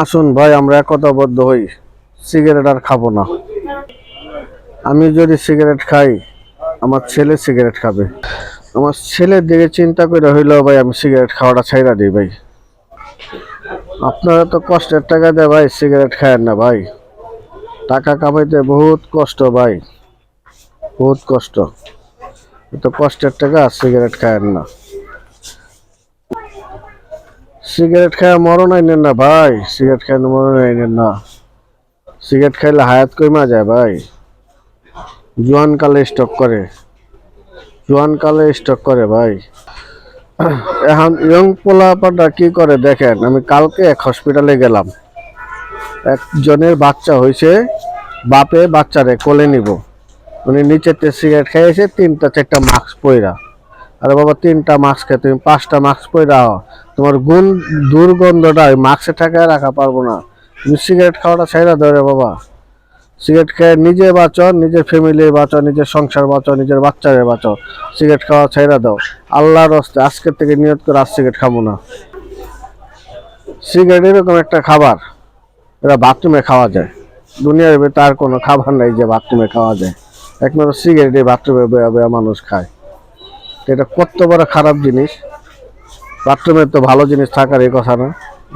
আসুন ভাই আমরা একতাবদ্ধ হই, সিগারেট আর খাবো না। আমি যদি সিগারেট খাই, আমার ছেলে সিগারেট খাবে। আমার ছেলের দিকে চিন্তা করে হইলেও ভাই আমি সিগারেট খাওয়াটা ছাইড়া দিই ভাই। আপনারা তো কষ্টের টাকা দেয় ভাই সিগারেট খায়েন না ভাই। টাকা কামাইতে বহুত কষ্ট ভাই, বহুত কষ্ট। তো কষ্টের টাকা সিগারেট খায়েন না। সিগারেট খায় মরণ আইনেন না ভাই, সিগারেট খায় মরণ আইনেন না। সিগারেট খাইলে হায়াত কমা যায় ভাই। জোয়ান কালে স্টক করে, জোয়ান কালে স্টক করে ভাই। এখন ইয়ং পোলাপাটা কি করে দেখেন, আমি কালকে এক হসপিটালে গেলাম, একজনের বাচ্চা হয়েছে, বাপে বাচ্চারে কোলে নিব, উনি নিচেতে সিগারেট খাইয়েছে 3-4টা মাস্ক পইরা। আরে বাবা 3টা মাস্ক খেয়ে তুমি 5টা মাস্ক পইরা তোমার দুর্গন্ধটা ওই মাস্কে ঠেকায় রাখা পারবো না। তুমি সিগারেট খাওয়াটা ছাইড়া দাও রে বাবা। সিগারেট খেয়ে নিজে বাঁচো, নিজের ফ্যামিলি বাঁচো, নিজের সংসার বাঁচো, নিজের বাচ্চারে বাঁচো। সিগারেট খাওয়া ছাইড়া দাও। আল্লাহর রাস্তায় আজকের থেকে নিয়ত করে আর সিগারেট খাবো না। সিগারেট এরকম একটা খাবার, এটা বাথরুমে খাওয়া যায়। দুনিয়ার ভিতরে আর কোনো খাবার নাই যে বাথরুমে খাওয়া যায়। একমাত্র সিগারেট বাথরুমে বয়া বয়া মানুষ খায়। এটা কত বড় খারাপ জিনিস। বাথরুমে তো ভালো জিনিস থাকার এই কথা না,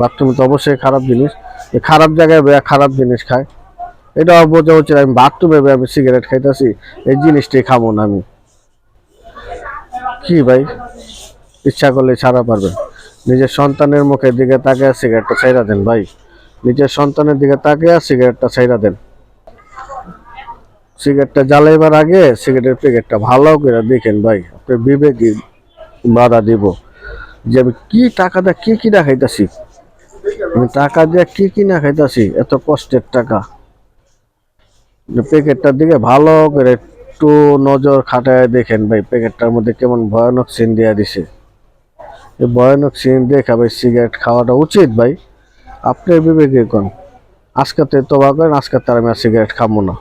বাথরুমে তো অবশ্যই খারাপ জিনিস। এই খারাপ জায়গায় বয়া খারাপ জিনিস খায়, এটা বোঝা উচিত। আমি বাথরুমে আমি সিগারেট খাইতেছি, এই জিনিসটাই খাবো না আমি। কি ভাই, ইচ্ছা করলে ছাড়া পারবেন। নিজের সন্তানের মুখের দিকে তাকিয়ে সিগারেটটা ছাইড়া দেন ভাই। নিজের সন্তানের দিকে তাকিয়ে সিগারেটটা ছাইড়া দেন। সিগারেটটা জ্বালাইবার আগে সিগারেটের প্যাকেটটা ভালো করে দেখেন ভাই, আপনার বিবেকে বাধা দিব যে আমি কি টাকা দিয়ে কি না খাইতেছি। আমি টাকা দিয়ে কি না খাইতেছি, এত কষ্টের টাকা। প্যাকেটটার দিকে ভালো করে একটু নজর খাটায় দেখেন ভাই, প্যাকেটটার মধ্যে কেমন ভয়ানক সিন দিয়ে দিছে। এই ভয়ানক সিন দেখা ভাই সিগারেট খাওয়াটা উচিত ভাই। আপনার বিবেকে কোন আজকে তো তোবা করেন, আজকে তার আমি আর সিগারেট খাবো না।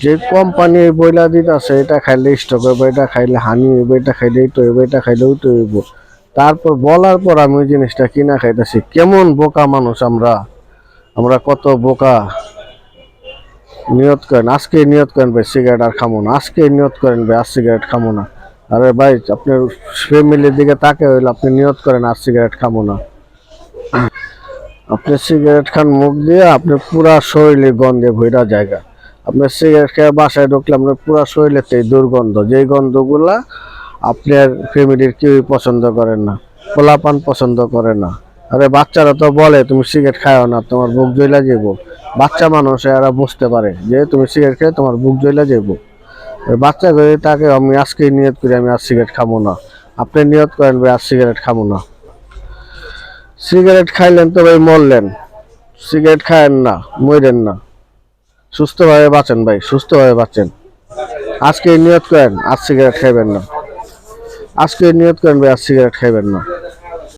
যে কোম্পানি বইলা দিতেছে এটা খাইলে স্টক হইব, এটা খাইলে হানি হইব, এটা খাইলে এইটা হইব, এটা খাইলে ওইটা হইব, তারপর বলার পর আমি ওই জিনিসটা কিনা খাইতেছি। কেমন বোকা মানুষ আমরা, আমরা কত বোকা। নিয়ত করেন, আজকে নিয়ত করেন ভাই সিগারেট আর খামো না, আজকে নিয়ত করেন ভাই আর সিগারেট খামো না। আরে ভাই আপনার ফ্যামিলির দিকে তাকে হইলে আপনি নিয়ত করেন আর সিগারেট খামো না। আপনি সিগারেট খান মুখ দিয়ে, আপনার পুরা শরীরে গন্ধে ভইরা জায়গা। আপনার সিগারেট খেয়ে বাসায় ঢুকলে আপনার পুরা শরীরেতে দুর্গন্ধ, যেই গন্ধগুলা আপনার ফ্যামিলির কেউই পছন্দ করেন না, পোলাপান পছন্দ করে না। আরে বাচ্চারা তো বলে তুমি সিগারেট খাও না, তোমার বুক জ্বলা যাবো। বাচ্চা মানুষ এরা বুঝতে পারে যে তুমি সিগারেট খেয়ে তোমার বুক জ্বলা যাবো। বাচ্চা করে তাকে আমি আজকে নিয়ত করি আমি আর সিগারেট খাবো না। আপনি নিয়ত করেন ভাই আর সিগারেট খাবো না। সিগারেট খাইলেন তো ভাই মরলেন, সিগারেট খায়েন না, মরেন না। সুস্থভাবে বাঁচেন ভাই, সুস্থভাবে বাঁচেন। আজকে নিয়ত করেন আর সিগারেট খাইবেন না, আজকে নিয়ত করেন ভাই আর সিগারেট খাইবেন না।